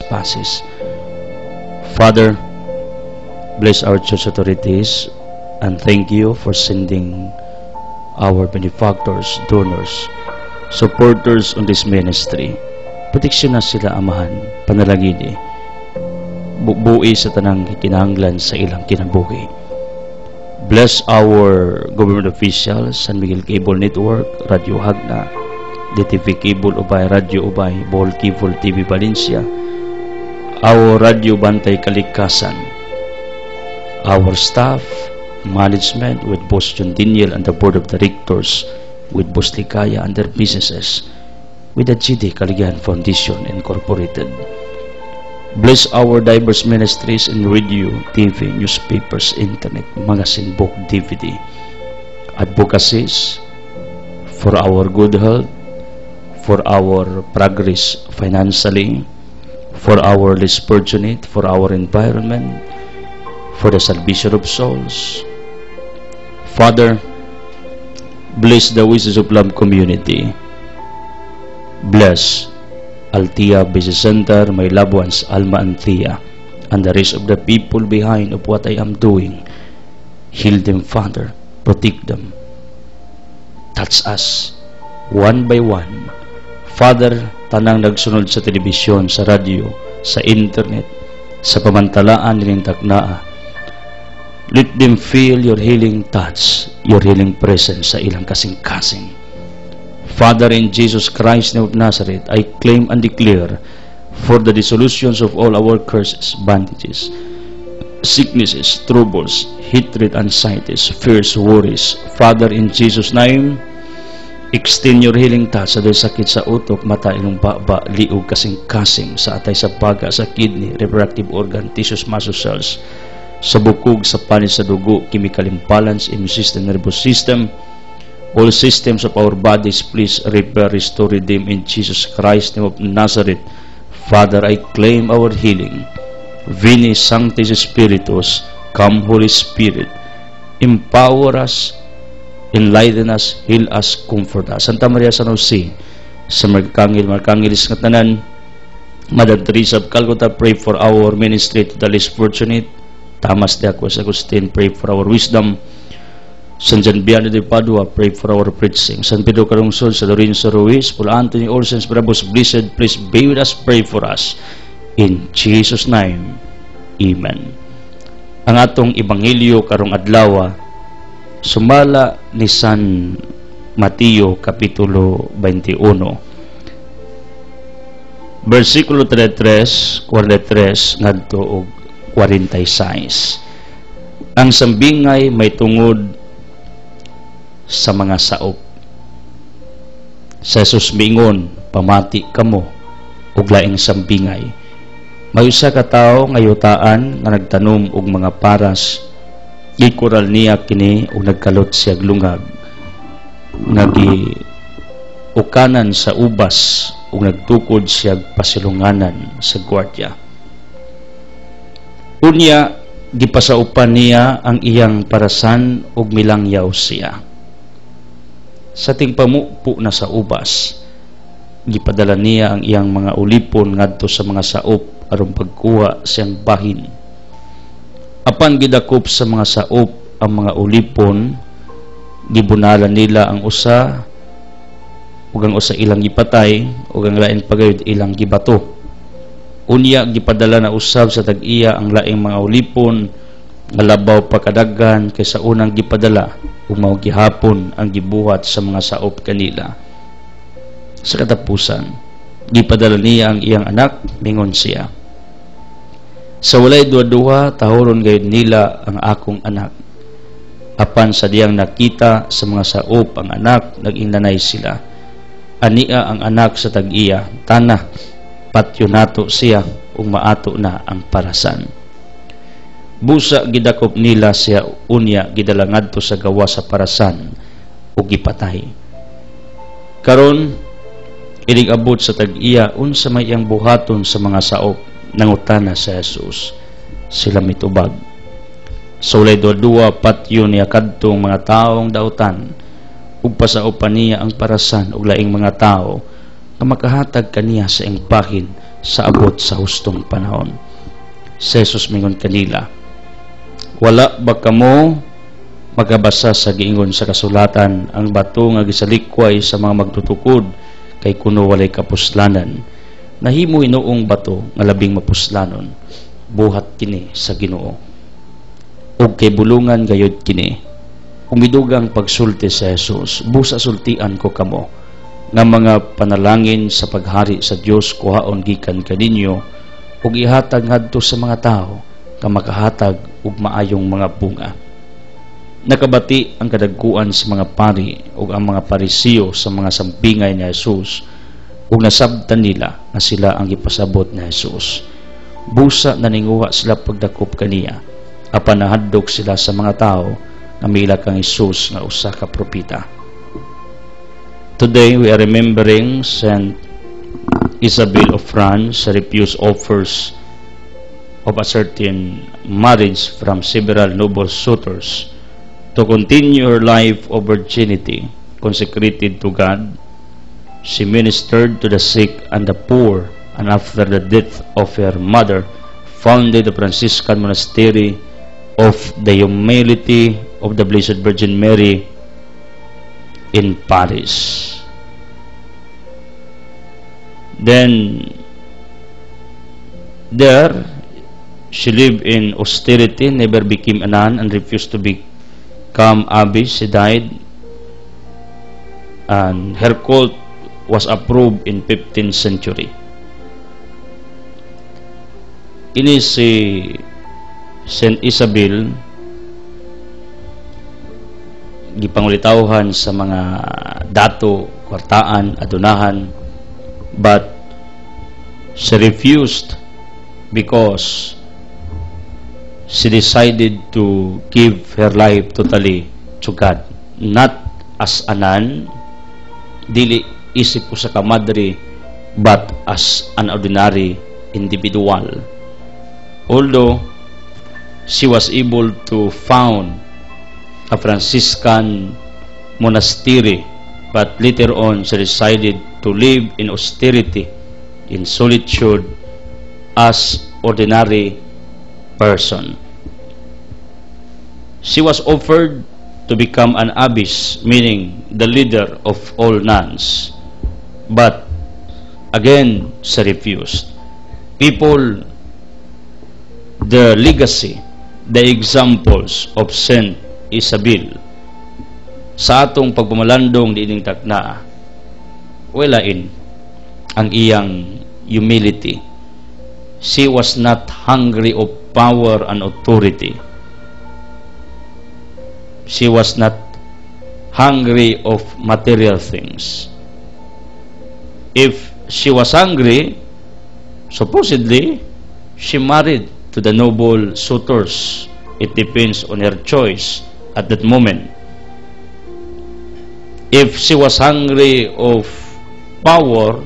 trespasses. Father, bless our church authorities and thank you for sending our benefactors, donors, supporters on this ministry. Proteksyon na sila, Amahan, panalangin bubuhi sa tanang kinahanglan sa ilang kinabuhi. Bless our government officials, San Miguel Cable Network, Radio Hagna, DTV Cable Ubay, Radio Ubay, Bohol Cable TV Valencia, our Radio Bantay Kalikasan, our staff, management with Boss John Daniel and the board of directors with Boss Likaya and their businesses with the GD Kaligayan Foundation Incorporated. Bless our diverse ministries in radio, TV, newspapers, internet, magazine, book, DVD, advocacies for our good health, for our progress financially, for our less fortunate, for our environment, for the salvation of souls. Father, bless the Wishes of Love community. Bless Altia Business Center, my loved ones, Alma and Thea, and the rest of the people behind of what I am doing. Heal them, Father. Protect them. Touch us, one by one. Father, tanang nagsunod sa telebisyon, sa radyo, sa internet, sa pamantalaan nilang taknaa, let them feel your healing touch, your healing presence sa ilang kasing-kasing. Father, in Jesus Christ name of Nazareth, I claim and declare for the dissolutions of all our curses, bandages, sicknesses, troubles, hatred, anxieties, fears, worries. Father, in Jesus' name, extend your healing touch sa sakit sa utok, mata, ilong, baba, liog, kasing-kasing, sa atay, sa baga, sa kidney, reproductive organ, tissues, muscle cells, sa bukog, sa panis, sa dugo, chemical imbalance, immune system, nervous system, all systems of our bodies, please repair, restore, redeem in Jesus Christ name of Nazareth. Father, I claim our healing. Veni Sanctis Spiritus, come Holy Spirit, empower us, enlighten us, heal us, comfort us. Santa Maria San Jose, sa Markangilis nga tanan, Mother Teresa of Calcutta, pray for our ministry to the less fortunate. Thomas de Aquas Agustin, pray for our wisdom. San Gian Biano de Padua, pray for our preaching. San Pedro Carungsol, San Lorenzo Ruiz, Paul Anthony Olsens, Brabos Blessed, please be with us, pray for us. In Jesus' name, Amen. Ang atong ebanghelyo karong adlaw sumala ni San Mateo Kapitulo 21, versikulo 33, 43 ngadto og 46. Ang sambingay may tungod sa mga saop. Sa Jesus mingon, pamati kamo ug laing sambingay. May usa ka tawo nga yutaan nga nagtanom og mga paras. Gikural niya kini ug nagkalot siya lungag. Ukanan sa ubas ug nagtukod siya pasilunganan sa gwardiya. Unya, gipasaupan niya ang iyang parasan ug milangyaw siya. Sa tingpamupo na sa ubas, gipadala niya ang iyang mga ulipon ngadto sa mga saop aron pagkuha siyang bahin. Apan gidakop sa mga saop ang mga ulipon, gibunalan nila ang usa ug ang usa ilang gipatay ug ang lain pagayud ilang gibato. Unya, gipadala na usab sa tag-iya ang laing mga ulipon nga labaw pa kadaghan kaysa unang gipadala ug mao gihapon ang gibuhat sa mga saop kanila. Sa katapusan, gipadala niya ang iyang anak, mingon siya, sa walay duha-duha tahoron gayud nila ang akong anak. Apan sa diyang nakita sa mga saop ang anak, nag-inanay sila. Ania ang anak sa tag-iya, tana patyo nato siya ug maato na ang parasan. Busa gidakop nila siya, unya gidala ngadto sa gawa sa parasan ug gipatay. Karon inig abot sa tag-iya unsa may iyang buhaton sa mga saop, nangutana sa Jesus. Sila mitubag. Sa walay duha patyo niya kadtong mga taong dautan ug pasaupan niya ang parasan ug laing mga tao nga makahatag kaniya sa iyang bahin sa abot sa hustong panahon. Si Jesus mingon kanila, wala ba kamo magabasa sa giingon sa kasulatan, ang bato nga gisalikway sa mga magtutukod kay kuno walay kapuslanan, nahimo noong bato nga labing mapuslanon, buhat kini sa Ginoo. Ug kay bulungan gayud kini, umidugang pagsulti sa Jesus, busa sultian ko kamo, nga mga panalangin sa paghari sa Dios kuhaon gikan kaninyo, ug ihatag ngadto sa mga tao, nga makahatag ug maayong mga bunga. Nakabati ang kadagkuan sa mga pari ug ang mga Parisiyo sa mga sampingay ni Jesus, ug nasabtan nila nga sila ang gipasabot ni Jesus. Busa naninguha sila pagdakop kaniya, apan nahadlok sila sa mga tao nga mila kang Jesus nga usa ka propeta. Today we are remembering Saint Isabel of France, refused offers of a certain marriage from several noble suitors. To continue her life of virginity, consecrated to God, she ministered to the sick and the poor, and after the death of her mother, founded the Franciscan Monastery of the Humility of the Blessed Virgin Mary in Paris. Then, there, she lived in austerity, never became a nun, and refused to become abbess. She died, and her cult was approved in 15th century. Ini si Saint Isabel gipangulitawhan sa mga dato, kwartaan, adunahan, but she refused because she decided to give her life totally to God, not as a nun, dili isip ko sa kamadre, but as an ordinary individual. Although she was able to found a Franciscan monastery, but later on she decided to live in austerity, in solitude, as ordinary person. She was offered to become an abbess, meaning the leader of all nuns, but again she refused. People, the legacy, the examples of Saint Isabel sa atong pagpamalandong diining takna, walain ang iyang humility. She was not hungry of power and authority. She was not hungry of material things. If she was hungry, supposedly, she married to the noble suitors. It depends on her choice at that moment. If she was hungry of power,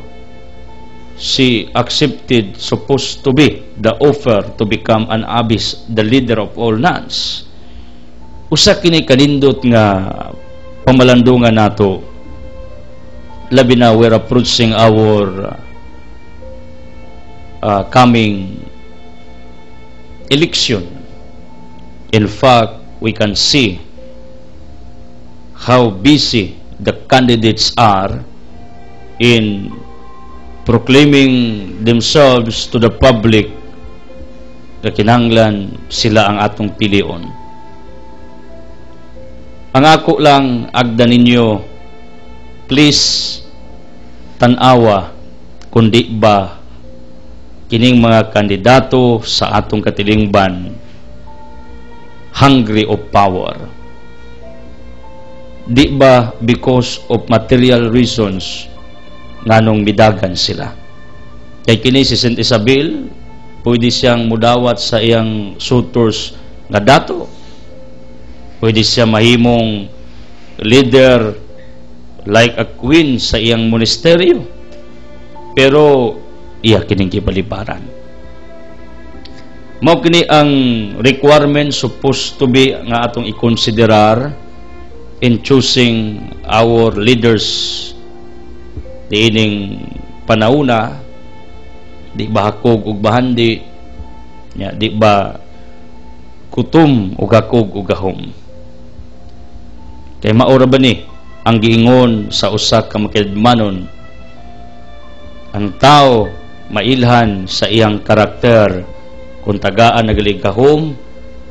she accepted, supposed to be, the offer to become an abbess, the leader of all nuns. Usa kini kanindot nga pamalandungan nato, labi na we're approaching our coming election. In fact, we can see how busy the candidates are in proclaiming themselves to the public na kinahanglan sila ang atong pilion. Ang ako lang agda ninyo, please tanawa kundi ba kining mga kandidato sa atong katilingban hungry of power. Di ba because of material reasons nganong midagan sila? Kay kini si Saint Isabel, pwede siyang mudawat sa iyang suitors nga dato. Pwede siya mahimong leader like a queen sa iyang monasteryo. Pero iya kining kibalibaran. Mao kini ang requirement supposed to be nga atong i-considerar in choosing our leaders diining panahuna, di ba hakog ug bahandi, nya di ba kutom ug hakog ug gahom. Kay maura ba ni ang giingon sa usa ka makilidmanon, ang tao mailhan sa iyang karakter, kung tagaan nagalig gahom,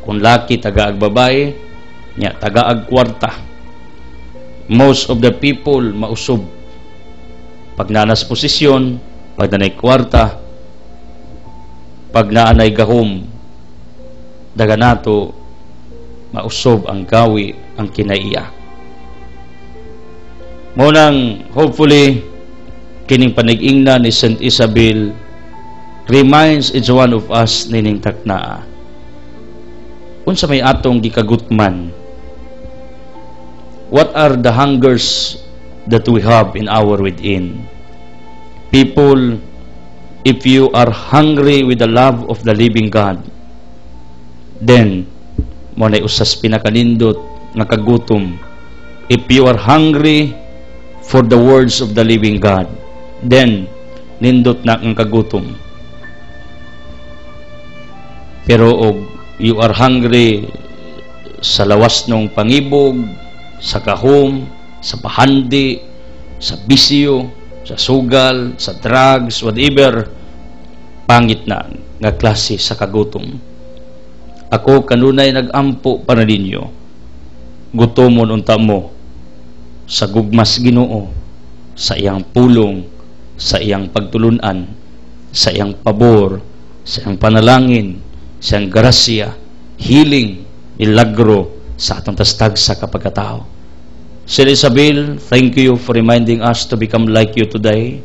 kung laki tagaag babae, nya tagaag kwarta. Most of the people mausob pag nanas posisyon, pag nanay kwarta, pag naanay gahom, daganato mausob ang gawi, ang kinaiya. Munang hopefully kining panig-ingna ni Saint Isabel reminds each one of us nining taknaa. Unsa may atong gikagutman? What are the hungers that we have in our within? People, if you are hungry with the love of the living God, then mo na usas pinakanindot nga kagutom. If you are hungry for the words of the living God, then nindot na ang kagutom. Pero og you are hungry sa lawas ng pangibog, sa kahom, sa pahandi, sa bisyo, sa sugal, sa drugs, whatever, pangit na nga klase sa kagutom. Ako kanunay nagampo para ninyo, gutomon unta mo sa gugmas Ginoo, sa iyang pulong, sa iyang pagtulunan, sa iyang pabor, sa iyang panalangin, sa iyang grasya, healing, milagro sa atong tastag sa kapagkatao. Saint Isabel, thank you for reminding us to become like you today.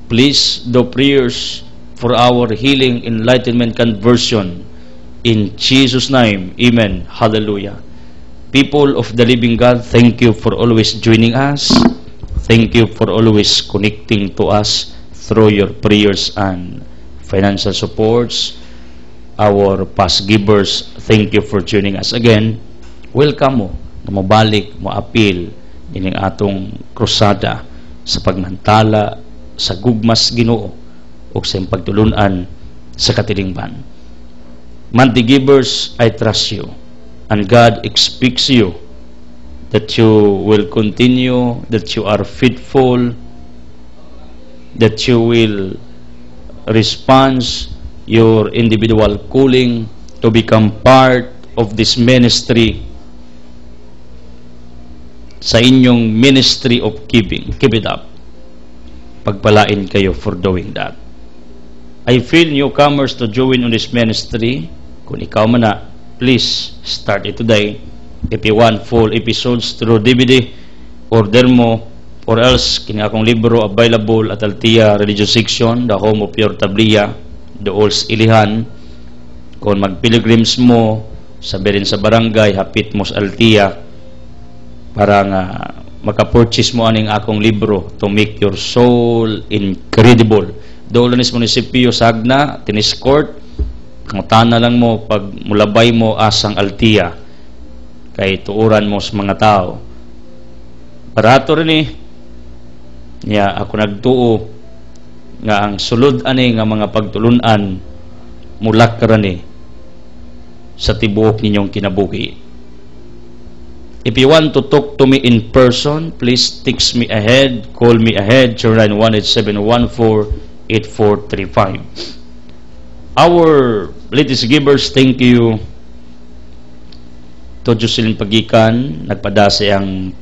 Please do prayers for our healing, enlightenment, conversion. In Jesus' name, amen. Hallelujah. People of the living God, thank you for always joining us. Thank you for always connecting to us through your prayers and financial supports. Our past givers, thank you for joining us again. Welcome mo na mabalik, mo appeal din ang atong krusada sa pagmantala sa gugmas Ginoo o sa pagtulunan sa katilingban. Monthly givers, I trust you, and God expects you that you will continue, that you are faithful, that you will respond your individual calling to become part of this ministry, sa inyong ministry of giving. Keep it up. Pagpalain kayo for doing that. I feel newcomers to join on this ministry. Kung ikaw man na, please start it today. If you want full episodes through DVD, order mo, or else kini akong libro available at Altia Religious Section, The Home of Pure Tablia, The Ols Ilihan. Kung mag-pilgrims mo, sabihin sa barangay, hapit mo sa Altia, para nga maka-purchase mo aning akong libro, To Make Your Soul Incredible. Doon lang sa munisipyo Sagna, Tennis Court, kangutana lang mo pag mulabay mo asang Altia, kay tuuran mo sa mga tao. Barato rin ako nagtuo nga ang sulod ani nga mga pagtulunan mulak rin sa tibuok ninyong kinabuhi. If you want to talk to me in person, please text me ahead, call me ahead, 0918-714-8435. Our latest givers, thank you to Jocelyn Pagikan, nagpada siyang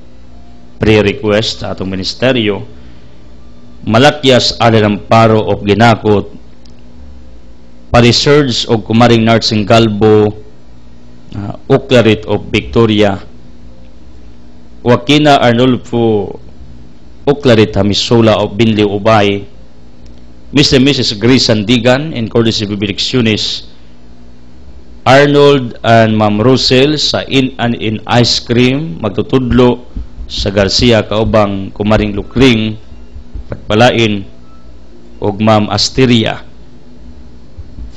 prayer request sa atong ministeryo. Malakyas Alalamparo of Ginakot, Parisurge of Kumaring Narsing Galbo, Uklarit of Victoria, Joaquina Arnulfo Uklarit Hamisola of Binli Ubay, Mr. and Mrs. Grace Sandigan in Courtesy Bibilicciones, Arnold and Ma'am Rosel sa In and In Ice Cream, magtutudlo sa Garcia kaubang Kumaring Lukring, pagpalain, og Ma'am Asteria.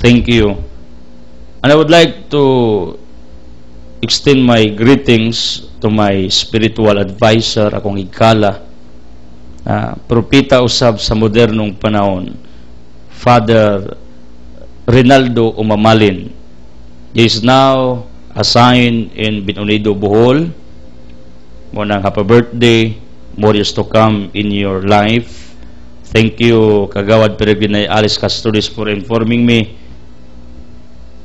Thank you. And I would like to extend my greetings to my spiritual advisor, akong higala, propita usab sa modernong panahon, Father Rinaldo Umamalin. He is now assigned in Binunido, Bohol. Munang happy birthday, more years to come in your life. Thank you, Kagawad Peregrinay Alice Castores, for informing me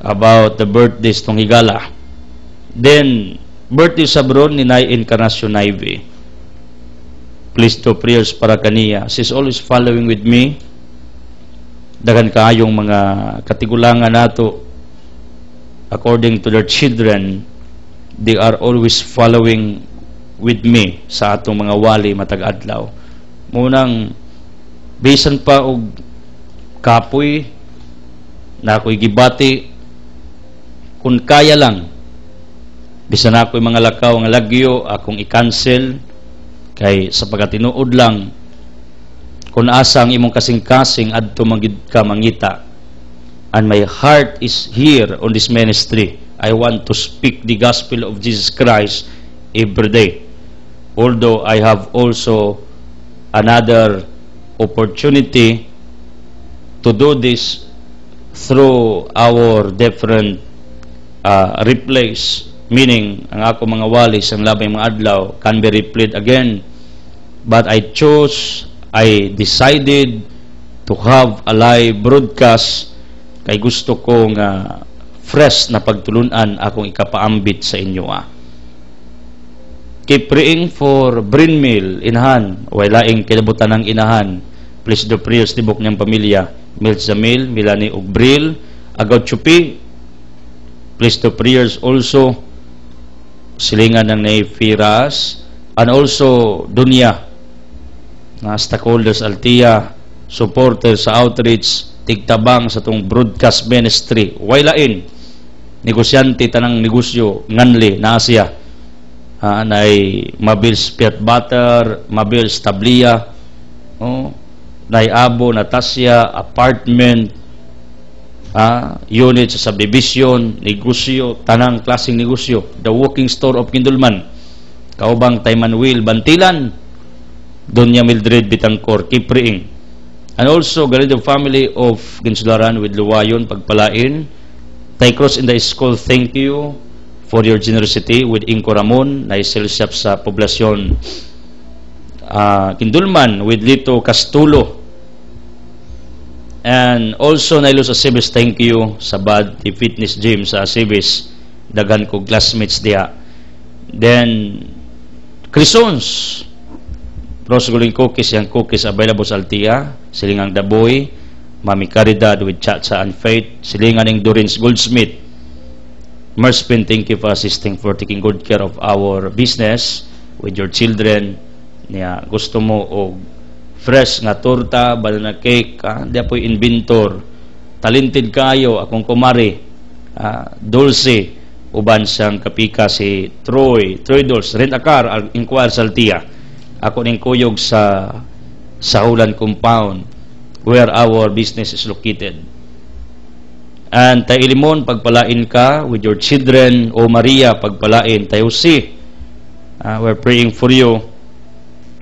about the birthdays tong higala. Then, birthday sa bron ni Nay Encarnacion Naive. Please to prayers para kaniya. She's always following with me. Dagan kaayong mga katigulangan nato. According to their children, they are always following with me sa atong mga wali matag adlaw. Munang bisan pa og kapoy na ako'y gibati, kung kaya lang bisan ako'y mga lakaw nga lagyo akong i-cancel kay sa pagkatinuod lang kung asa ang imong kasing-kasing adto magid ka mangita. And my heart is here on this ministry. I want to speak the gospel of Jesus Christ every day. Although I have also another opportunity to do this through our different replays, meaning ang ako mga walis, ang labay mga adlaw can be replayed again. But I decided to have a live broadcast kay gusto ko nga fresh na pagtulunan akong ikapaambit sa inyo. Keep praying for Brin Mill, inahan, walaing kilabutan ng inahan. Please do prayers tibok niyang pamilya. Mil Zamil, Milani Ugbril, Agaw Chupi. Please do prayers also silingan ng Naifiras, and also Dunya, na stakeholders Altia, supporters sa outreach, tigtabang sa itong broadcast ministry. Wailain, negosyante tanang negosyo, nganli na Asya, nay Mabils Peanut Butter, Mabils Tablia, nay Abo, Natasya, apartment, unit sa subdivision, negosyo, tanang klaseng negosyo, the walking store of Kindulman, kaubang Taymanuel Bantilan, Donya Mildred Bitangkor, keep praying. And also, ganito family of Ginsularan with Luwayon, pagpalain. Taycross in the school, thank you for your generosity with Inko Ramon, na isilsap sa poblasyon. Kindulman with Lito Castulo. And also, nailo sa Sibis, thank you sa Bad Fitness Gym sa Sibis. Dagan ko classmates diya. Then, Crisons, Rosguling cookies, yung cookies available sa Altia, silingang Daboy, Mami Caridad with Chatsa and Faith, silingan ng Dorins Goldsmith. Merspin, thank you for assisting for taking good care of our business with your children. Niya, gusto mo o fresh nga torta, banana cake, di apoy inventor, talented kayo, akong kumari, dulce, uban siyang kapika si Troy Dolce, rent a car, inquire sa Altia. Ako ning kuyog sa Sahulan Compound where our business is located. And tayo Ilimon, pagpalain ka with your children. O Maria, pagpalain. Tayo si we're praying for you.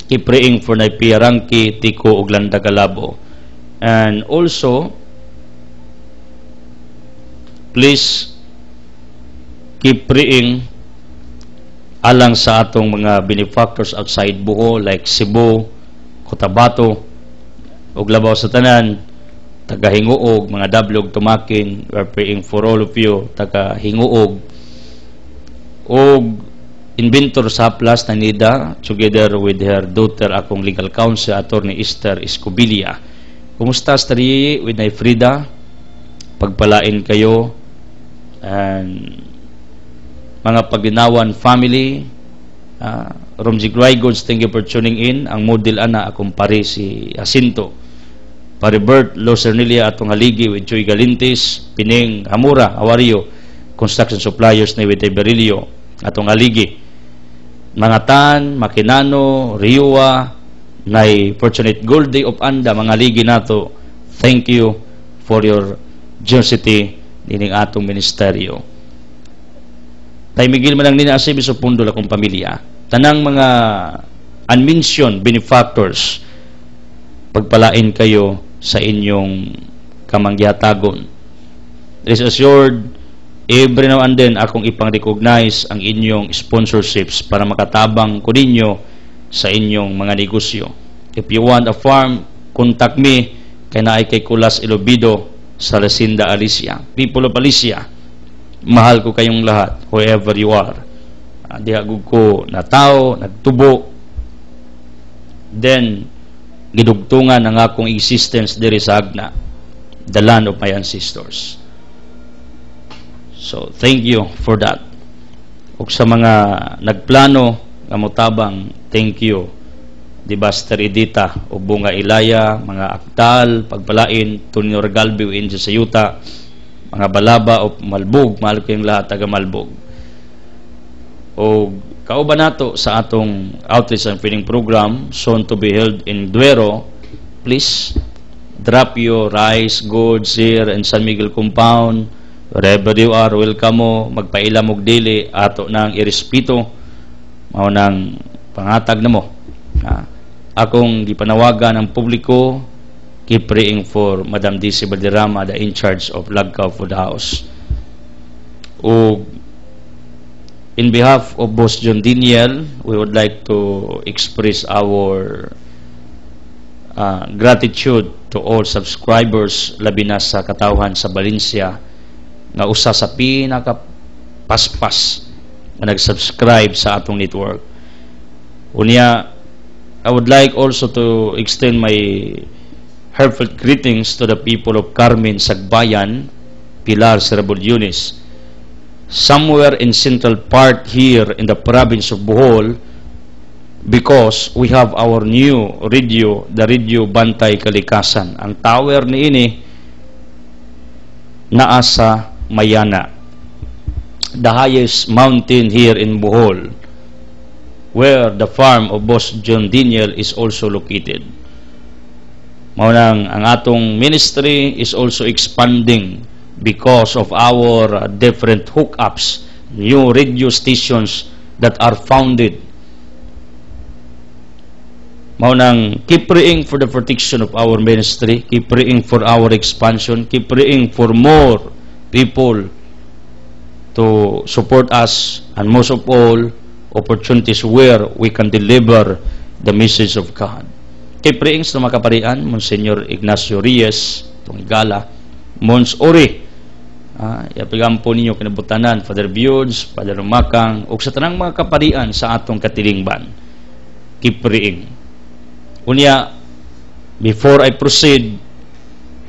Keep praying for Naipia Rangki, Tiko, Uglanda Galabo. And also, please keep praying alang sa atong mga benefactors outside Bohol like Cebu, Cotabato, ug labaw sa tanan, taga Hinguog, mga Dablog, Tumakin. We're praying for all of you, taga Hinguog. Og inventor sa Plus na Nida, together with her daughter, akong legal counsel, Attorney Esther Escobilia. Kumusta stari with Nay Frida? Pagpalain kayo. And mga Pagdinawan family, Romji Graigons, thank you for tuning in. Ang model ana akong pare si Jacinto, pare Bert Locernilia atong haligi with Joy Galintis, Pining Hamura, Awario, construction suppliers ni Wite Berilio atong haligi. Mga Tan, Makinano, Riwa, nay Fortunate Gold Day of Anda, mga haligi nato. Thank you for your generosity dining atong ministeryo. Tay Miguel man lang nina asibis o pundol akong pamilya. Tanang mga unmentioned benefactors, pagpalain kayo sa inyong ka mangyatagon. Rest assured, every now and then akong ipang-recognize ang inyong sponsorships para makatabang ko ninyo sa inyong mga negosyo. If you want a farm, contact me kay naay kay Kulas Ilobido sa Lacinda, Alicia. People of Alicia, mahal ko kayong lahat, whoever you are. Dihagog ko na tao, nagtubo, then gidugtungan ang akong existence diri sa Agna, the land of my ancestors. So, thank you for that. Ug sa mga nagplano nga motabang, thank you. Di Baster Edita o Bunga Ilaya, mga Aktal, Pagpalain, Tunyor Galbi o India Sayuta, mga Balaba o Malbog, mahal ko yung lahat taga Malbog. O kauban nato sa atong outreach and feeding program soon to be held in Duero, please drop your rice, goods here in San Miguel Compound. Wherever you are, welcome mo, magpailam og dili, ato nang irespeto, mao nang pangatag na mo. Akong gipanawagan ang publiko, keep praying for Madam DC Valderrama, the in charge of Lagkaw Food House. O in behalf of Boss John Diniel, we would like to express our gratitude to all subscribers, labi na sa katawhan sa Valencia, nga usa sa pinakapaspas na nag-subscribe sa atong network. Unya, I would like also to extend my heartfelt greetings to the people of Carmen, Sagbayan, Pilar, Cerebral-Yunis, somewhere in central part here in the province of Bohol, because we have our new radio, the Radio Bantay Kalikasan. Ang tower ni ini naa sa Mayana, the highest mountain here in Bohol, where the farm of Boss John Diniel is also located. Maunang ang atong ministry is also expanding because of our different hookups, new radio stations that are founded. Maunang keep praying for the protection of our ministry, keep praying for our expansion, keep praying for more people to support us, and most of all, opportunities where we can deliver the message of God. Keep praying sa mga kaparian, Monsignor Ignacio Reyes, Tunggala, Mons Ori, iapigampo ninyo kinabutanan, Father Budes, Father Makang, o sa tanang mga kaparian sa atong katilingban. Keep praying. Unya, before I proceed,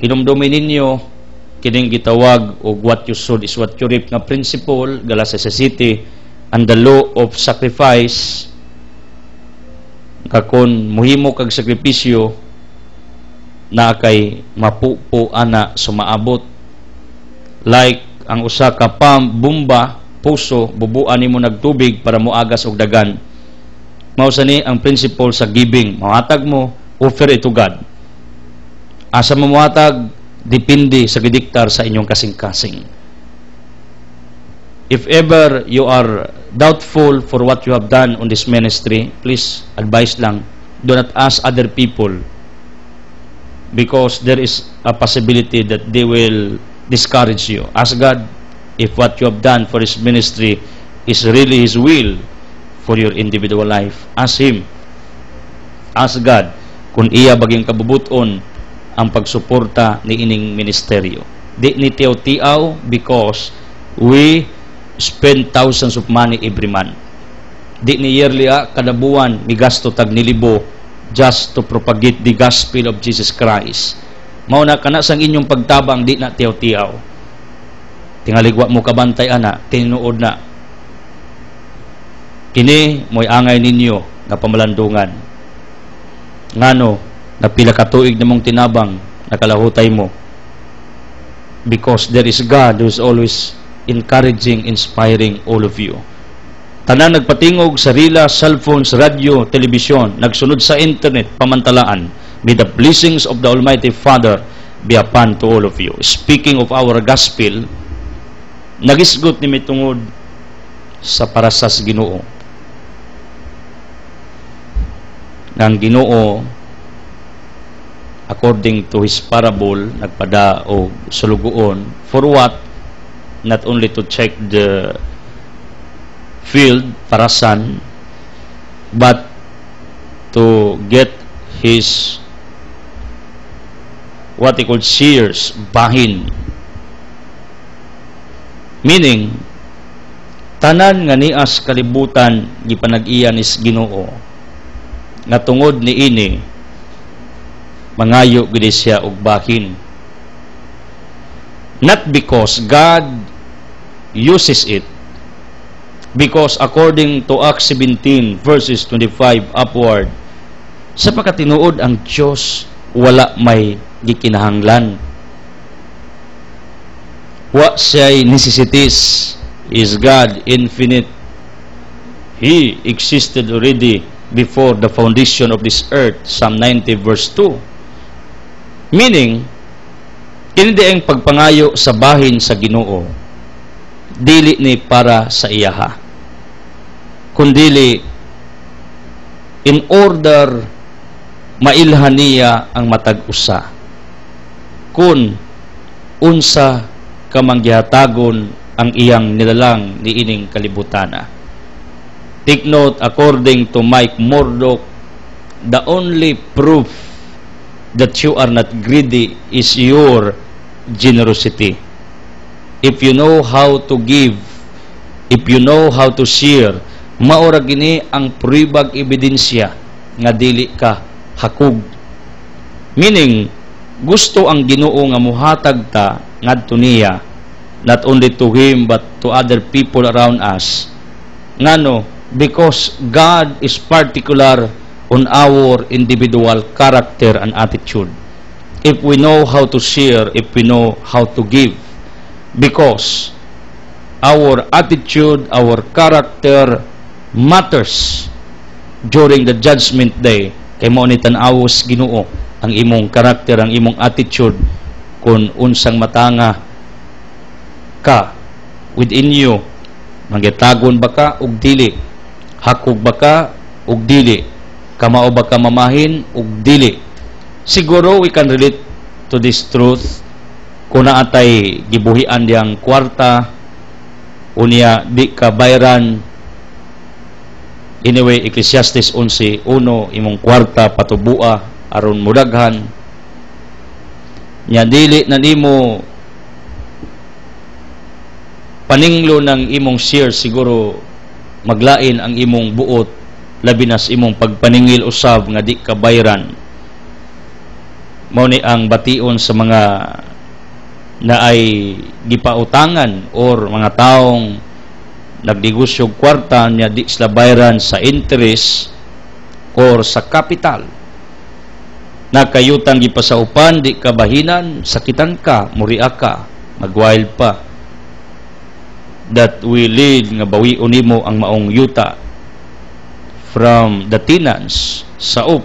hinumdumin ninyo, kining gitawag o what you sow is what you reap nga principle, Galasasa City, and the law of sacrifice. Kakon muhimo kag sakripisyo na kay mapupo ana sumaabot, like ang usa ka bomba puso, bubuan nimo nagtubig para moagas og dagan. Mao ni ang principle sa giving, mahatag mo, offer it to God. Asa mo mohatag depende sa gidiktar sa inyong kasing-kasing. If ever you are doubtful for what you have done on this ministry, please advise lang, do not ask other people, because there is a possibility that they will discourage you. Ask God if what you have done for His ministry is really His will for your individual life. Ask Him. Ask God kung iya baging kabubuton ang pagsuporta ni ining ministeryo. Di ni tiaw-tiaw, because we spend thousands of money every month. Di ni yearly kada buwan migasto tag nilibo just to propagate the gospel of Jesus Christ. Mao na kana sang inyong pagtabang, di na tiaw-tiaw. Tingaligwa mo kabantay ana, tinuod na. Kini mo'y angay ninyo na pamalandungan. Ngano, na pila ka tuig na mong tinabang, nakalahutay mo. Because there is God who is always encouraging, inspiring all of you. Tanan nagpatingog sa rila, cellphones, radio, television, nagsunod sa internet, pamantalaan. May the blessings of the Almighty Father be upon to all of you. Speaking of our gospel, nagisgot ni mitungod sa parasas Ginoo. Nang Ginoo according to his parable, nagpada o sulugoon. For what? Not only to check the field, parasan, but to get his what he called shears, bahin. Meaning, tanan nga nias kalibutan gipanag-iyan is Ginoo nga tungod ni ini mangayo gid siya og bahin. Not because God uses it, because according to Acts 17 verses 25 upward, sa pagkatinuod ang Dios wala may gikinahanglan. Wa siya'y necessities. Is God infinite? He existed already before the foundation of this earth. Psalm 90 verse 2. Meaning, hindi ang pagpangayo sa bahin sa Ginoo dili ni para sa iyaha, kundili in order mailhan niya ang matag usa kun unsa kamanggihatagon ang iyang nilalang ni ining kalibutana. Take note, according to Mike Murdock, the only proof that you are not greedy is your generosity. If you know how to give, if you know how to share, maura gini ang pruibag ebidensya nga dili ka hakog. Meaning, gusto ang Ginoo nga muhatag ta ngadto niya, not only to him but to other people around us. Ngano? Because God is particular on our individual character and attitude. If we know how to share, if we know how to give, because our attitude, our character matters during the judgment day. Kay mo ni tan-awos Ginoo ang imong karakter, ang imong attitude, kung unsang matanga ka within you, manggitagon ba ka og dili, hakog ba ka og dili, kamao ba ka mamahin og dili. Siguro we can relate to this truth kung naatay gibuhian diyang kwarta unya di ka bayran. Anyway, Ecclesiastes 11:1, imong kwarta patubua aron mudaghan nya dili na nimo paninglo ng imong share, siguro maglain ang imong buot, labi nas imong pagpaningil usab nga di ka bayran. Mao ni ang bation sa mga na ay gipautangan or mga taong nagnegosyog kwarta nya di sila bayran sa interest or sa capital. Nakayutang gipasaupan, di ka bahinan, sakitan ka, muria ka, mag-wild pa. That we lead nga bawion nimo ang maong yuta from the tenants sa up.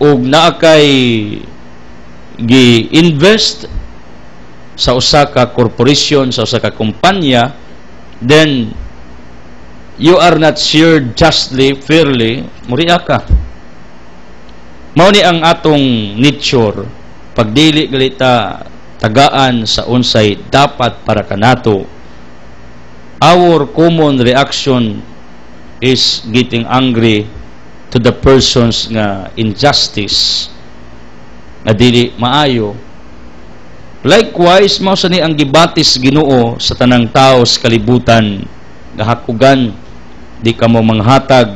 Og naa kay gi-invest sa usa ka corporation, sa usa ka kumpanya, then you are not shared justly, fairly, muria ka. Mao ni ang atong nature, pagdili galita tagaan sa unsay dapat para kanato. Our common reaction is getting angry to the persons nga injustice nga dili maayo. Likewise, mao sa ni ang gibatis Ginoo sa tanang tao sa kalibutan nga hakugan di ka mo manghatag.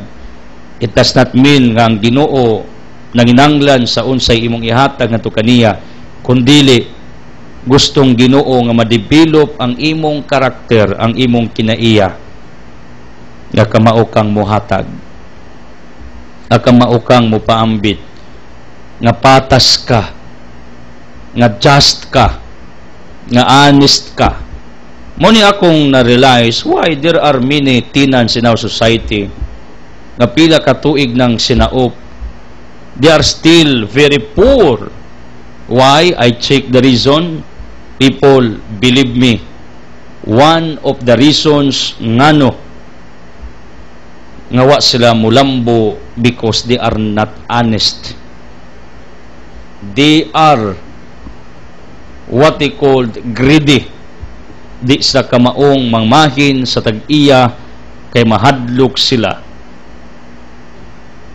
It does not mean nga ang Ginoo nanginanglan sa unsay imong ihatag ngadto kaniya, kundili gustong Ginoo nga ma-develop ang imong karakter, ang imong kinaiya, nga kamao kang muhatag, nga kamao kang mupaambit, nga patas ka, nga just ka, nga honest ka. Mo ni akong na-realize why there are many tenants in our society nga pila ka tuig ng sinaop, they are still very poor. Why? I check the reason. People, believe me, one of the reasons ngano nga wa sila mulambo because they are not honest. They are what they called greedy. Di sa kamaong mangmahin sa tag-iya kay mahadlok sila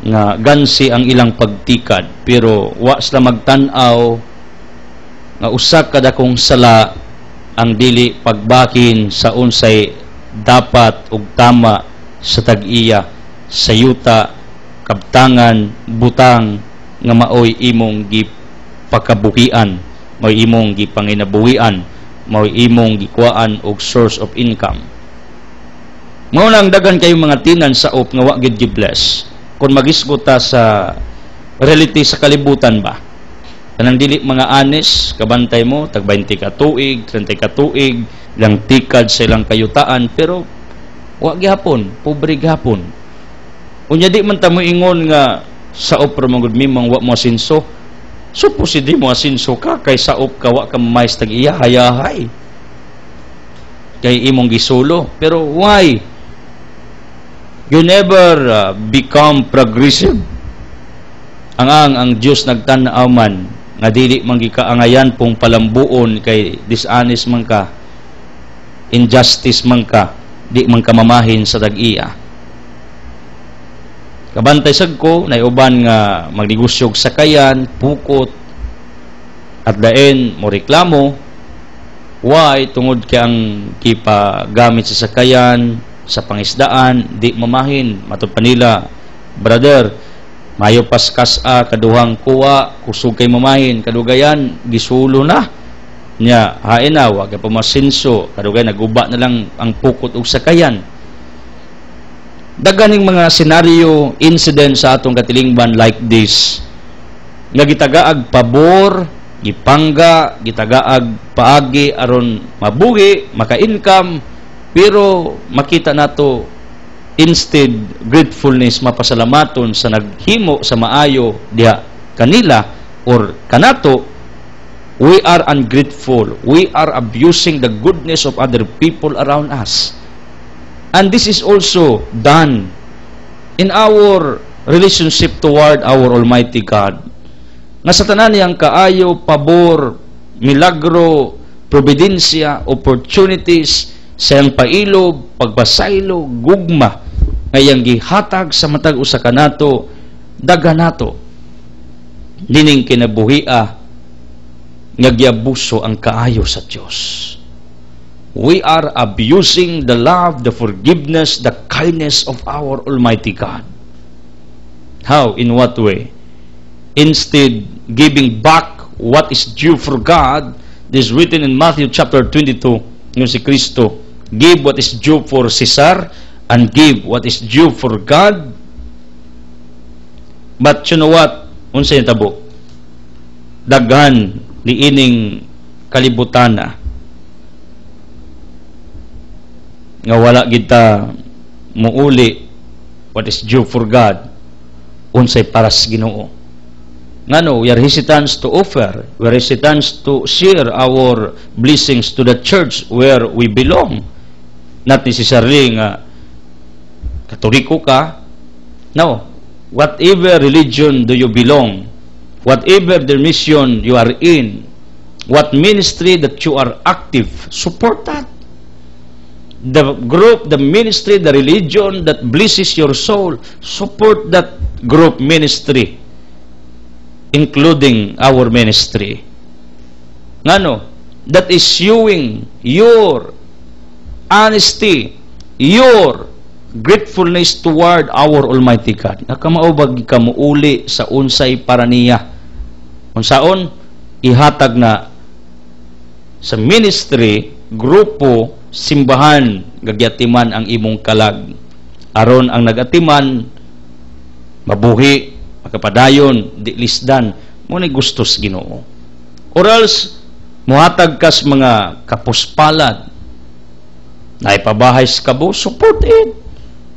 nga gansi ang ilang pagtikad, pero wa sila magtan-aw nga usa ka dakong sala ang dili pagbakin sa unsay dapat ug tama sa tag-iya, sayuta, kabtangan, butang nga maoy imong gipakabuhian, maoy imong gipanginabuhian, mao imong gikuan og source of income. Mao nang daghan kayo mga tinan sa op nga wa gid gi-bless kun magisgot ta sa reality sa kalibutan ba. Kanang dili mga anis kabantay mo tag 20 ka tuig, 30 ka tuig, lang tikad sa ilang kayutaan, pero wa gihapon, pobre gihapon. Unya di man ta moingon nga sa op ra magud mimang wa mo asinso. So, posible mo asinso ka kay saop ka wa ka mais tag iya hayahay kay imong gisulo. Pero why you never become progressive? Ang Dios nagtan-aw man nga dili man gikaangayan pong palambuon kay dishonest man ka, injustice man ka, di man ka mamahin sa tag-iya. Kabantay sad ko na uban nga magnegosyog sakayan, pukot, at daen mo reklamo. Why? Tungod kay ang kipagamit sa sakayan, sa pangisdaan, di mamahin. Matod pa nila, brother, mayo paskas kaduhang kuwa, kusog kay mamahin, kadugayan, gisulo na. Nya, hain na, wag pa masinso, kadugayan, naguba na lang ang pukot ug sakayan. Daganing mga senaryo, incident sa atong katilingban like this, nga gitagaag pabor, gipangga, gitagaag paagi aron mabuhi, maka-income, pero makita nato instead gratefulness, mapasalamaton sa naghimo sa maayo diha kanila or kanato, we are ungrateful, we are abusing the goodness of other people around us. And this is also done in our relationship toward our Almighty God. Nga sa tanan niyang kaayo, pabor, milagro, providensya, opportunities, sayang pailob, pagbasaylo, gugma, ngayang gihatag sa matag usa kanato, daga nato. Dining kinabuhia, nga giabuso ang kaayo sa Dios. We are abusing the love, the forgiveness, the kindness of our Almighty God. How? In what way? Instead, giving back what is due for God, this is written in Matthew chapter 22, yung si Kristo, give what is due for Caesar and give what is due for God. But you know what? Unsay tabo? Daghan liining kalibutan na nga wala kita muuli what is due for God, unsay paras Ginoo. Ngano, we are hesitant to offer, we are hesitant to share our blessings to the church where we belong. Not necessarily nga Katoliko ka. No, whatever religion do you belong, whatever the mission you are in, what ministry that you are active, support that. The group, the ministry, the religion that blesses your soul, support that group ministry, including our ministry. Ngano? That is showing your honesty, your gratefulness toward our Almighty God. Nakamaubag ka muuli sa unsay para niya. Unsaon? Ihatag na sa ministry, grupo, simbahan, gagyatiman ang imong kalag. Aron ang nagatiman, mabuhi, makapadayon, di lisdan, muna gustos Ginoo. Or else, muhatag kas mga kapuspalad, naipabahay sa kabo, support it.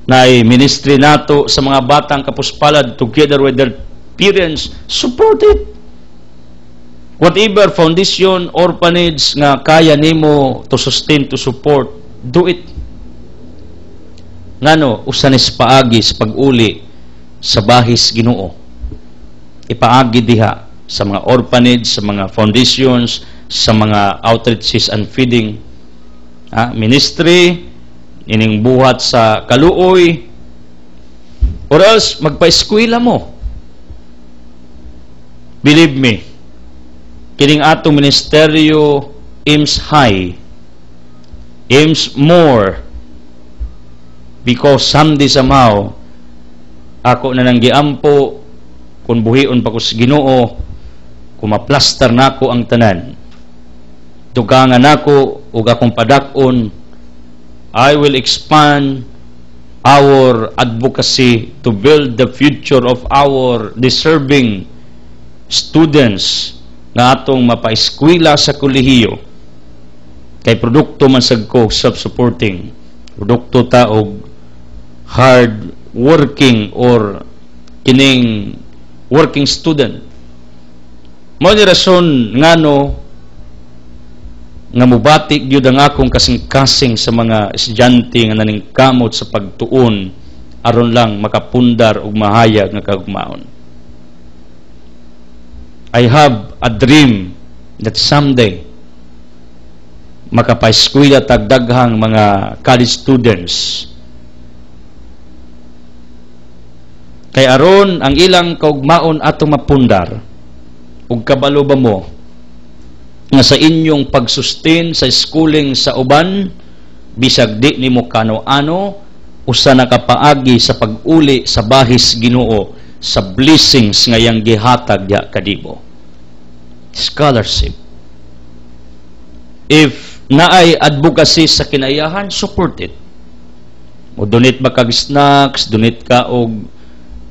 Nai ministry nato sa mga batang kapuspalad together with their parents, support it. Whatever foundation, orphanage nga kaya nimo to sustain, to support, do it. Ngano, usanis paagi sa pag-uli sa bahis Ginoo. Ipaagi diha sa mga orphanage, sa mga foundations, sa mga outreaches and feeding ministry, ining buhat sa kaluoy, or else magpa-eskwela mo. Believe me, kining atong ministeryo aims high, aims more, because someday somehow ako na nang giampo kung buhion pa ko sa Ginoo, kung maplastar nako ang tanan, tugangan nako ug akong padakon, I will expand our advocacy to build the future of our deserving students nga atong mapa-eskwela sa kolehiyo. Kay produkto man sad ko self-supporting, produkto ta og hard working or kining working student. Mao ni rason ngano nga mubatik gyud ang akong kasing-kasing sa mga estudyante nga naningkamot sa pagtuon aron lang makapundar og mahayag nga kagmaon. I have a dream that someday makapa-eskwela tagdaghang mga college students. Kay aron ang ilang kaugmaon atong mapundar ug kabalo ba mo nga sa inyong pagsustain sa schooling sa uban, bisag di nimo kano-ano, usa na kapaagi sa pag-uli sa bahis Ginoo sa blessings nga yang gihatag ya kadimo. Scholarship. If naay advocacy sa kinayahan, support it. O donate ba kag snacks, donate ka og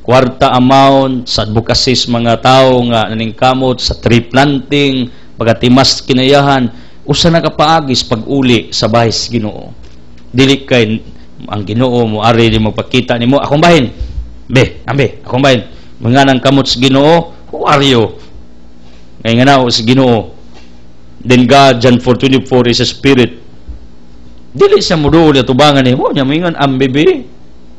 kwarta amount sa advocacy sa mga tao nga naningkamot sa tree planting, pagatimas kinayahan, usa na kapaagis pag-uli sa bahis Ginoo. Dili kay ang Ginoo mo ari di magpakita nimo akong bahin. Akong bahin. Mga nang kamot sa Ginoo, who are you? Ngay nga na sa Ginoo. Then God, John 4:24 is a spirit. Dili siya muduol atubangan nimo nya mingon ambibi.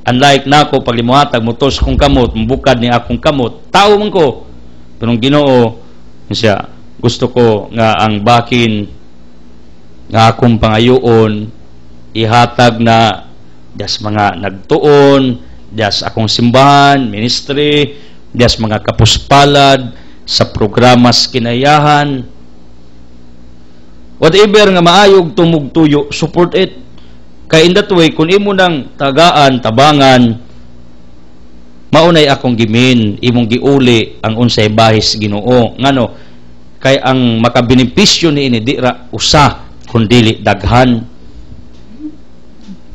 Unlike nako paglimuhatag mutos kong kamot, mubukad ni akong kamot, tao man ko. Pero ang Ginoo siya, gusto ko nga ang bakin nga akong pangayoon ihatag na das mga nagtuon, das akong simbahan, ministry, das mga kapuspalad sa programas kinayahan. Whatever nga maayog tumugtuyo, support it. Kay in that way, kung imo nang tagaan, tabangan, maunay akong gimin, imong giuli ang unsay bahis Ginoo. Ngano? Kay ang makabenepisyo ni ini dira usa kundili daghan.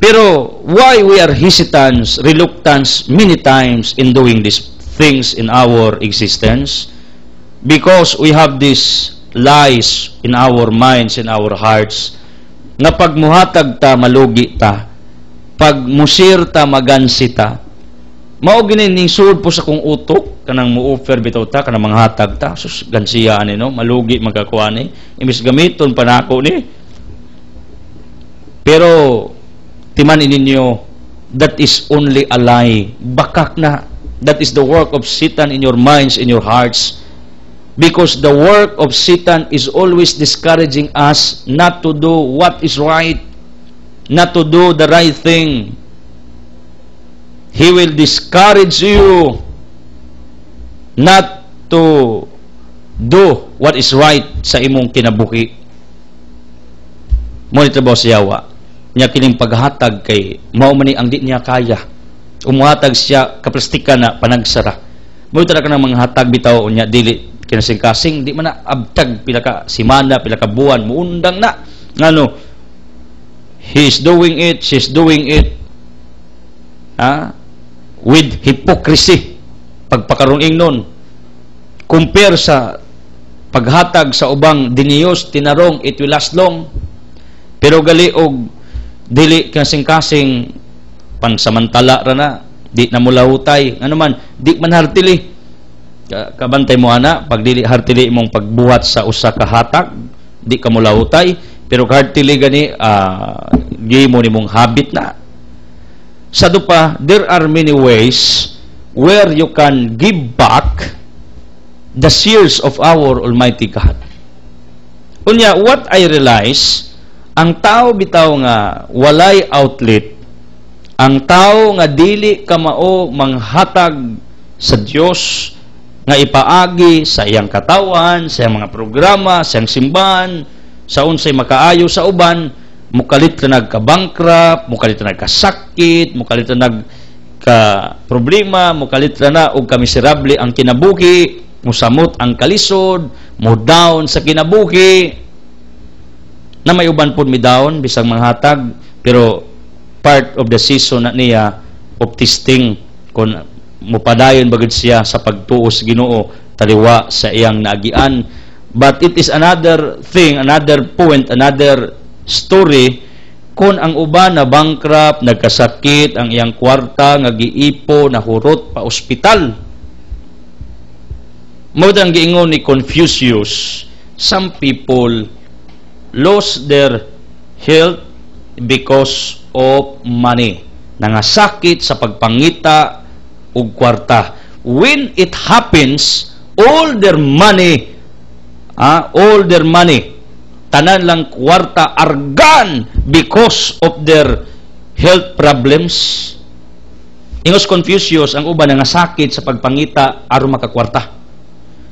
Pero why we are hesitant, reluctant many times in doing these things in our existence? Because we have these lies in our minds, in our hearts, nga pag muhatag ta, malugi ta. Pag musir ta, magansi ta. Mao gini sud po sa kong utok, kanang mu-offer bitaw ta, kanang manghatag ta. Sus, gansiya ani, no? Malugi magkakuha ni. Imbis gamiton pa nako ni. Pero, timanin ninyo, that is only a lie. Bakak na. That is the work of Satan in your minds, in your hearts. Because the work of Satan is always discouraging us not to do what is right, not to do the right thing. He will discourage you not to do what is right sa imong kinabuhi. Mo nito ba siyawa? Nya kining paghatag kay mao man ni ang di niya kaya. Umuhatag siya kaplastikan na panagsara. Mo talaga nang manghatag bitaw nya dili kinasing-kasing, di man na abtag pila ka simana, pila ka buwan, muundang na. Ano? He's doing it, she's doing it. With hypocrisy. Pagpakaroning nun. Compare sa paghatag sa ubang diniyos, tinarong, it will last long. Pero gali og dili kinasing-kasing pansamantala ra na, di na mulahutay. Ano man, di man hartili. Kabantay mo ana pag dili hartili imong pagbuhat sa usa ka hatag di ka mulahutay pero hartili gani gimo nimong habit na sa dupa. There are many ways where you can give back the seers of our Almighty God. Unya, what I realize, ang tao bitaw nga walay outlet, ang tao nga dili kamao manghatag sa Dios nga ipaagi sa iyang katawan, sa iyang mga programa, sa iyang simbahan, sa unsay makaayo sa uban, mukalit na nagka-bankrupt, mukalit na nagkasakit, mukalit na nagka-problema, mukalit na og kamiserable ang kinabuhi, musamot ang kalisod, mo down sa kinabuhi, na may uban po mi down, bisang manghatag, pero part of the season na niya of testing, kung mupadayon bagid siya sa pagtuos Ginoo taliwa sa iyang naagian. But it is another thing, another point, another story kung ang uban na bankrupt, nagkasakit, ang iyang kwarta nga giipo, nahurot pa ospital. Mao ang giingon ni Confucius, some people lost their health because of money. Nangasakit sa pagpangita og kwarta. When it happens, all their money, tanan lang kwarta are gone because of their health problems. Ingos Confucius, ang uban nangasakit sa pagpangita aron makakwarta.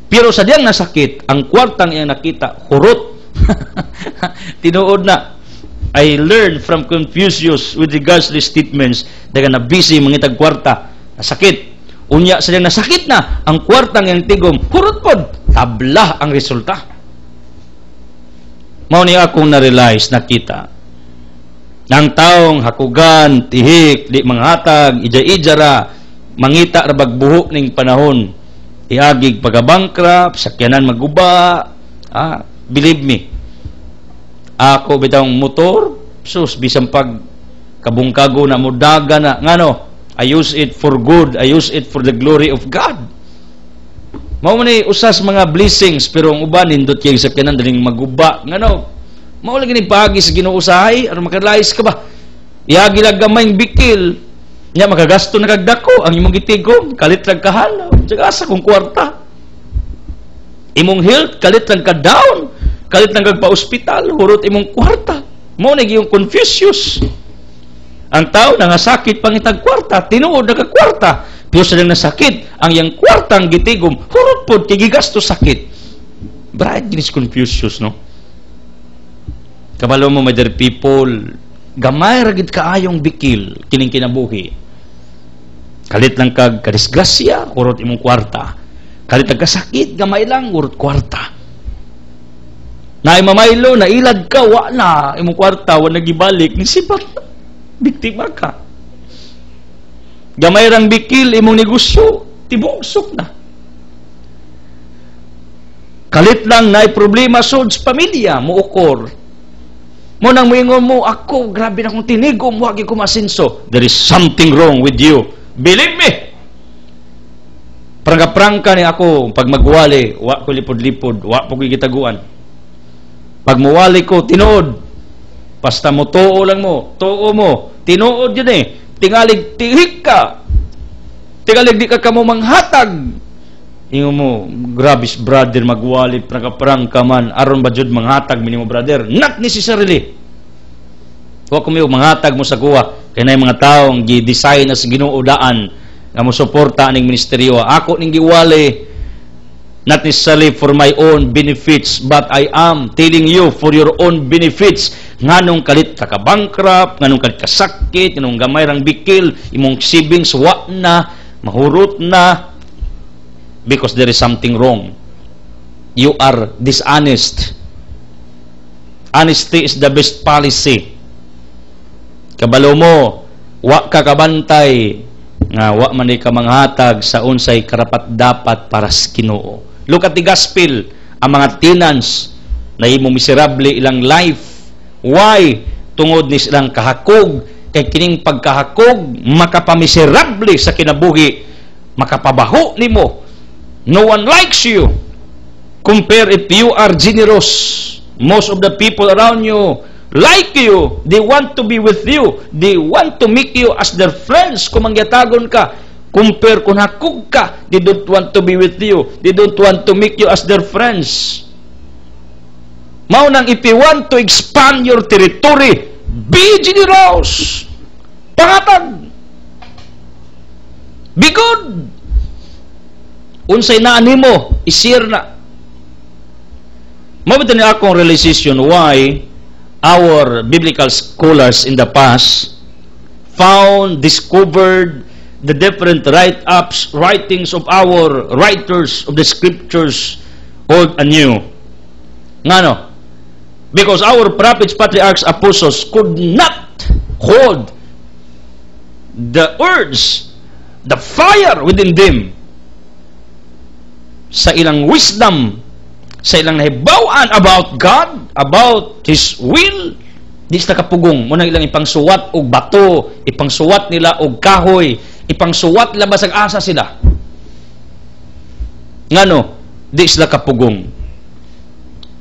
Pero sa diyang nasakit, ang kwartang iyang nakita, hurot. Tinuod na. I learned from Confucius with regards to these statements, daga na busy mangitag kwarta, nasakit. Unya sa diyang nasakit na, ang kwartang iyang tigom, hurot pod. Tabla ang resulta. Mao ni akong na-realize, nakita. Nang taong hakugan, tihik, di manghatag, ija-ijara, mangita ra bagbuho ning panahon. Iagig pagka-bankrupt, sakyanan maguba, believe me, ako bitang motor, sus, bisang pag kabungkago na mudaga na, ngano, I use it for good, I use it for the glory of God. Mao man ni usas mga blessings, pero ang uban nindot kay sakyanan daling maguba, ngano, mao lagi ni paagi sa Ginoo usahay, aron makalayas ka ba? Iagi lang gamayng bikil, nya makagasto na kagdako ang imong gitigom, kalit lang kahalaw, jaga asa kung kwarta. Imong health, kalit lang ka down, kalit lang kag pa-ospital, hurot imong kwarta. Mao na giyong Confucius. Ang tao nangasakit pangitag kwarta, tinuod na kag kwarta, pero sa nang nasakit, ang yang kwartang gitigom, hurot pod kay gigasto sakit. Bright ginis Confucius, no? Kabalo mo, my dear people, gamay ragid kaayong bikil kining kinabuhi. Kalit lang kag kadisgrasya, hurot imong kwarta. Kalit lang kasakit, gamay lang, hurot kwarta. Na imamaylo, na ilad ka, wala imong kwarta, wala nagibalik, nisipat, biktima ka. Gamay rang bikil, imong negosyo, tibugsok na. Kalit lang na problema sa pamilya, muukor. Mo nang moingon mo, ako, grabe na kong tinigom, wagi ko masinso. There is something wrong with you. Believe me! Prangka-prangka ni ako, pag magwali, wa ko lipod-lipod, wa po ko gitaguan. Pag muwali ko, tinood. Basta mo, too lang mo, too mo, tinood yun eh. Tingalig, tihik ka. Tingalig, di ka mo manghatag. Ingo mo, grabis brother, magwali, prangka-prangka man, aron ba jud manghatag minimo brother? Not necessarily. Wa ko may manghatag mo sa kuha, kay nay mga taong gi-design na sa Ginoo daan nga mo suporta aning ministeryo. Ako ning giwali, not necessarily for my own benefits, but I am telling you for your own benefits. Nganong kalit ka bankrupt, nganong kalit ka sakit, nganong gamay rang bikil, imong savings wa na, mahurot na, because there is something wrong. You are dishonest. Honesty is the best policy. Kabalo mo, wa ka kabantay, nga wa man ka manghatag sa unsay karapat dapat para sa Ginoo. Look at the gospel, ang mga tenants na imo miserable ilang life. Why? Tungod ni silang kahakog, kay kining pagkahakog makapamiserable sa kinabuhi, makapabaho nimo. No one likes you. Compare if you are generous. Most of the people around you like you. They want to be with you. They want to make you as their friends. Kung mangyatagon ka, Compare kung hakog ka, they don't want to be with you. They don't want to make you as their friends. Maunang, if you want to expand your territory, be generous. Pangatag. Be good. Unsay naan nimo, i-share na. Mabito niya akong realization why our biblical scholars in the past discovered the different writings of our writers of the scriptures, old and new. Ngano? Because our prophets, patriarchs, apostles could not hold the urge, the fire within them sa ilang wisdom, sa ilang nahibawan about God, about His will. Di sila kapugong. Muna ilang ipangsuwat og bato, ipangsuwat nila og kahoy, ipangsuwat nila basag asa sila. Ngano? Di sila kapugong.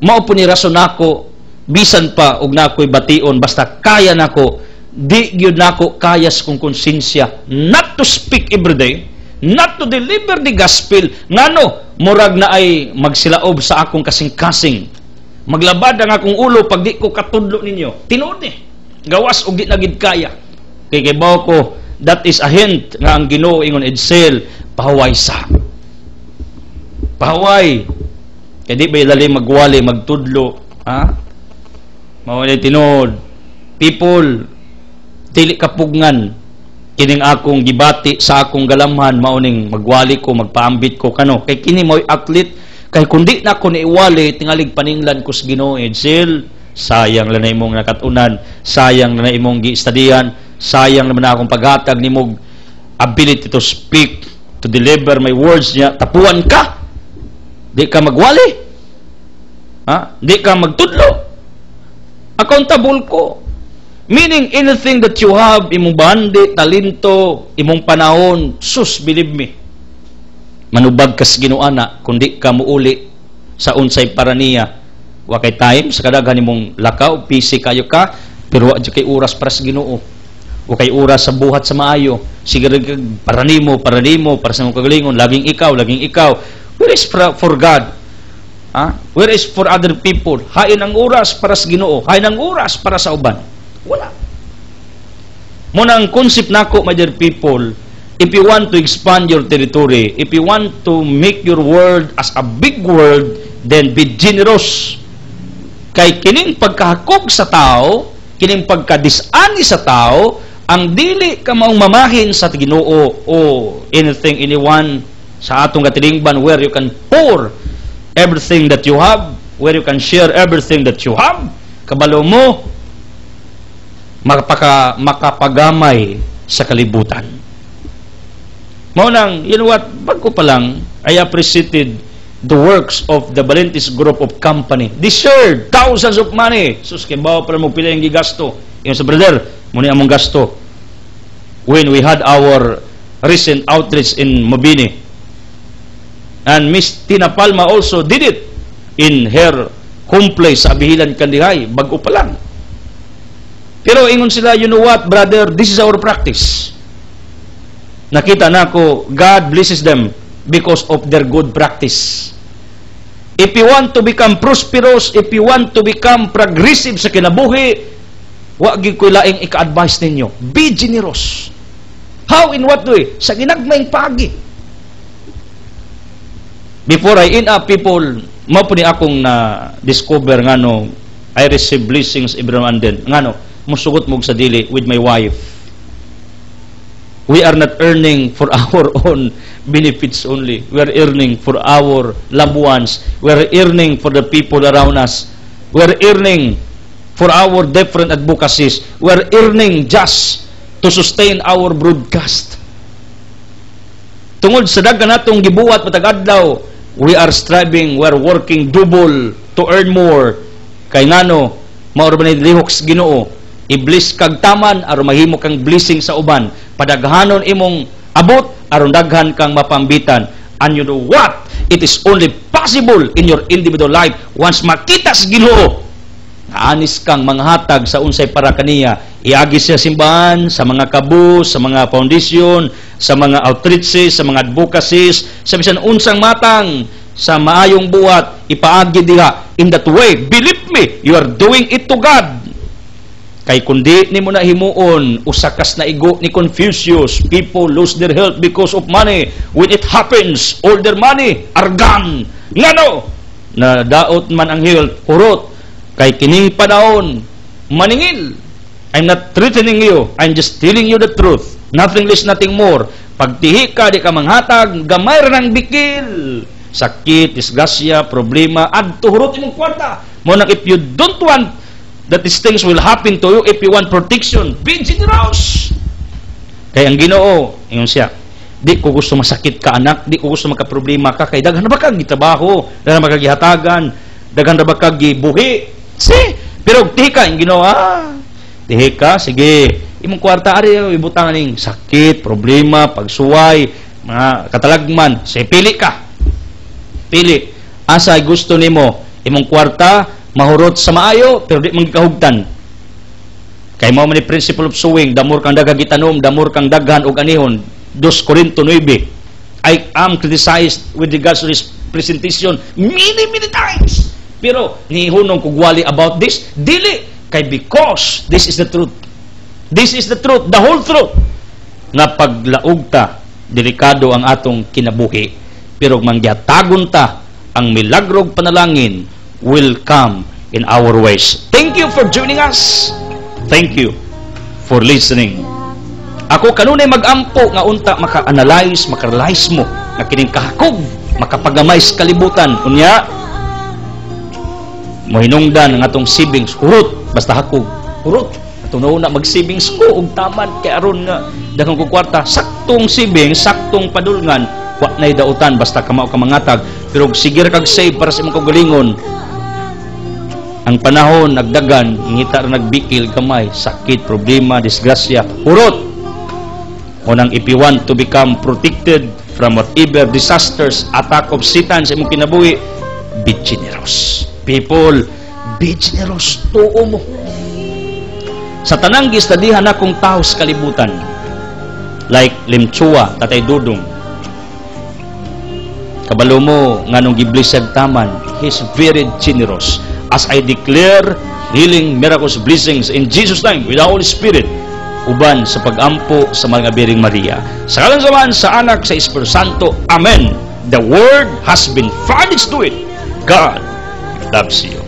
Mao po ni rason nako, bisan pa og nako'y bation, basta kaya nako, di gyud nako kayas kong konsensya not to speak every day, not to deliver the gospel. Ngano? Murag na ay magsilaob sa akong kasing-kasing. Maglabad ang akong ulo pag di ko katudlo ninyo. Tinuod ni. Gawas og di na gid kaya. Kay kibaw ko, that is a hint nga ang Ginoo ingon Edsel, pahuway sa. Pahuway. Kay di ba dali magwali, magtudlo, ha? Mawala tinuod. People, dili kapugngan kining akong gibati sa akong galamhan, mauning magwali ko, magpaambit ko kano. Kay kini mo'y athlete. Kay kundi na ko niiwali, tingalig paninglan ko sa Ginoo Edsel, sayang lang na imong nakatunan, sayang lang na imong gi-studian, sayang naman na akong paghatag ni mong ability to speak, to deliver my words niya. Tapuan ka! Di ka magwali? Ha? Di ka magtudlo? Accountable ko. Meaning, anything that you have, imong bandi, talento, imong panahon, sus, believe me, manubag kas Ginoana kundi ka muuli sa unsay paraniya. Wa kay time sa kadaghan nimong lakaw, busy kayo ka, pero wa kay oras para sa Ginoo. Wa kay oras sa buhat sa maayo. Sige paranimo para sa mong kagalingon, laging ikaw. Where is for God? Ha? Where is for other people? Hain ang oras para sa Ginoo, hain ang oras para sa uban. Wala. Muna ang concept nako, my dear people, if you want to expand your territory, if you want to make your world as a big world, then be generous. Kay kining pagkahakog sa tao, kining pagkadisani sa tao, ang dili ka maong mamahin sa Ginoo o anything, anyone sa atong katilingban where you can pour everything that you have, where you can share everything that you have, kabalo mo, makapagamay sa kalibutan. Maunang, you know what, bago pa lang, I appreciated the works of the Balintis group of company. They shared thousands of money. Sus, kibaw pala mo pila yung gigasto. Yung sa brother, muna among gasto. When we had our recent outreach in Mabini. And Miss Tina Palma also did it in her home place sa Abihilan, Kandihay. Bago pa lang. Pero ingon sila, you know what, brother, this is our practice. Nakita na ko, God blesses them because of their good practice. If you want to become prosperous, if you want to become progressive sa kinabuhi, wag ko laing ika-advise ninyo. Be generous. How, in what way? Sa ginagmayng pagi. Before I end up, people, mao po ni akong na-discover nga no, I receive blessings every now and then. Nga no, musugot mo sa dili with my wife. We are not earning for our own benefits only. We are earning for our loved ones. We are earning for the people around us. We are earning for our different advocacies. We are earning just to sustain our broadcast. Tungod sa dagan natong gibuhat matag adlaw, we are striving, we are working double to earn more. Kay ngano, mao ra ni lihok sa Ginoo. I-bless kag taman aron mahimo kang blessing sa uban. Padaghanon imong abot aron daghan kang mapambitan. And you know what? It is only possible in your individual life once makita sa Ginoo Kaanis kang manghatag sa unsay para kaniya. Iagi siya simbahan, sa mga kabus, sa mga foundation, sa mga outreaches, sa mga advocacies, sa bisan unsang matang, sa maayong buhat, ipaagi diha. In that way, believe me, you are doing it to God. Kay kundi ni mo na himuon, usakas na igo ni Confucius, people lose their health because of money. When it happens, all their money are gone. Ngano? Na daot man ang health, purot. Kay kining panahon, maningil. I'm not threatening you. I'm just telling you the truth. Nothing less, nothing more. Pagtihi ka, di ka manghatag, gamay ra ng bikil. Sakit, disgrasya, problema, adto hurot imong kwarta. Mo nang if you don't want that these things will happen to you, if you want protection, be generous. Kaya ang Ginoo, ingon siya, di ko gusto masakit ka anak, di ko gusto makaproblema ka, kay daghan na ba kag gitrabaho, daghan na ba kag gihatagan, daghan na ba kag gibuhi. Pero tihi ka, ang Ginoo, tihi ka, sige, imong kwarta, ari, ibutangan ning sakit, problema, pagsuway, mga katalagman, sige, pili ka. Pili. Asay gusto nimo, imong kwarta, mahurot sa maayo, pero di magkahugtan. Kay mo man ni principle of sowing, damor kang daghang gitanom, damor kang daghan og anihon. 2 Corinto 9. I am criticized with regards to this presentation many times. Pero nihunong kog wali about this, dili kay because this is the truth. This is the truth, the whole truth. Nga paglaog ta, delikado ang atong kinabuhi, pero mangyatagon ta ang milagrog panalangin will come in our ways. Thank you for joining us. Thank you for listening. Ako kanunay magampo nga unta maka-analyze, maka-realize mo nga kining kahakog, makapagamay sa kalibutan. Unya, mohinungdan ang atong savings, hurot, basta hakog, hurot. Atong nauna mag-savings ko, og tamad, kay aron nga, daghang kong kwarta, saktong savings, saktong padulngan, wa na'y dautan, basta kamao ka mangatag, pero sigir kag save para sa imong kagalingon. Ang panahon nagdagan, ngita ra nagbikil kamay, sakit, problema, disgrasya, hurot. Unang if you want to become protected from whatever disasters, attack of Satan sa imong kinabuhi, be generous. People, be generous. Tuo mo. Sa tanang gistadihan akong tao sa kalibutan, like Limchua, Tatay Dudong, kabalo mo nga nung giblisag taman, he's very generous. As I declare healing, miracles, blessings in Jesus' name with the Holy Spirit, uban sa pag-ampo sa mga Biring Maria. Sa kalansaman sa anak sa Espiritu Santo. Amen. The word has been furnished to it. God loves you.